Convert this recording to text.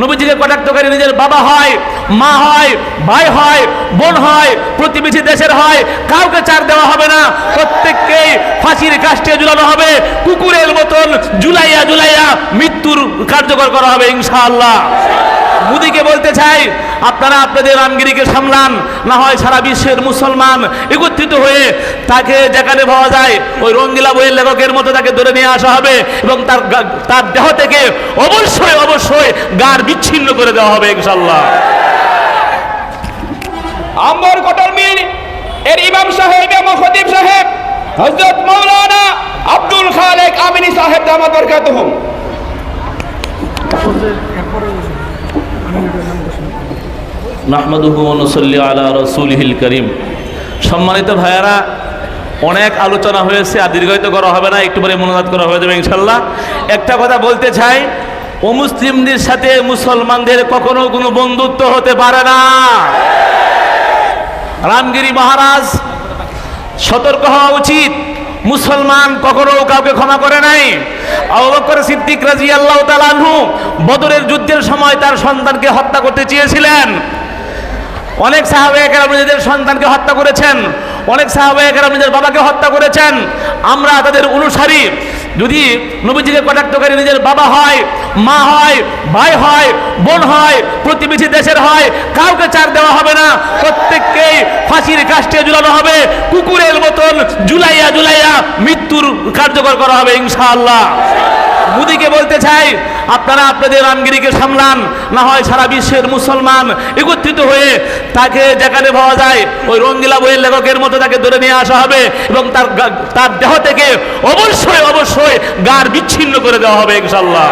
নবীজিকে কটাক্ষকারী নিজের বাবা হয়, মা হয়, ভাই হয়, বোন হয়, প্রতিবেশী দেশের হয়, কাউকে ছাড় দেওয়া হবে না। প্রত্যেককেই ফাঁসির কাষ্ঠে ঝুলানো হবে, কুকুরের মতন ঝুলাইয়া ঝুলাইয়া মৃত্যুর কার্যকর করা হবে ইনশাআল্লাহ। মোদিকে বলতে চাই, আপনারা আপনাদের রামগিরিকে সামলান, না হয় সারা বিশ্বের মুসলমান একত্রিত হয়ে তাকে যেখানে পাওয়া যায় ওই রঙ্গিলা বইয়ের লেখকের মতো তাকে ধরে নিয়ে আসা হবে এবং তার দেহ থেকে অবশ্যই অবশ্যই গার বিচ্ছিন্ন করে দেওয়া হবে ইনশাআল্লাহ। আম্বর কোটাল মিল এর ইমাম সাহেব এবং খতিব সাহেব হযরত মাওলানা আব্দুল খালেক আমিনী সাহেব দামাত বরকাতুহুম। নাহমাদুহু ওয়া নুসাল্লি আলা রাসূলিহিল কারীম। সম্মানিত ভাইয়ারা, অনেক আলোচনা হয়েছে, আর দীর্ঘায়িত করা হবে না, একটু পরে মোনাজাত করা হয়ে যাবে ইনশাআল্লাহ। একটা কথা বলতে চাই, অমুসলিমদের সাথে মুসলমানদের কখনো কোনো বন্ধুত্ব হতে পারে না। রামগিরি মহারাজ সতর্ক হওয়া উচিত, মুসলমান কখনো কাউকে ক্ষমা করে নাই। আবু বকর সিদ্দিক রাদিয়াল্লাহু তাআলা আনহু বদরের যুদ্ধের সময় তার সন্তানকে হত্যা করতে চেয়েছিলেন। অনেক সাহাবায়ে কেরাম নিজেদের সন্তানকে হত্যা করেছেন, অনেক সাহাবায়ে কেরাম নিজের বাবাকে হত্যা করেছেন। আমরা তাদের অনুসারী। যদি নবীজিকে কটাক্ষকারী নিজের বাবা হয়, মা হয়, ভাই হয়, বোন হয়, প্রতিবেশী দেশের হয়, কাউকে ছাড় দেওয়া হবে না। প্রত্যেককেই ফাঁসির কাষ্ঠে ঝুলানো হবে, কুকুরের মতন ঝুলাইয়া ঝুলাইয়া মৃত্যুর কার্যকর করা হবে ইনশাআল্লাহ। মোদিকে বলতে চাই, আপনারা আপনাদের রামগিরিকে সামলান, না হয় সারা বিশ্বের মুসলমান একত্রিত হয়ে তাকে যেখানে পাওয়া যায় ওই রঙ্গিলা বইয়ের লেখকের মতো তাকে ধরে নিয়ে আসা হবে এবং তার দেহ থেকে অবশ্যই অবশ্যই গার বিচ্ছিন্ন করে দেওয়া হবে ইনশাআল্লাহ।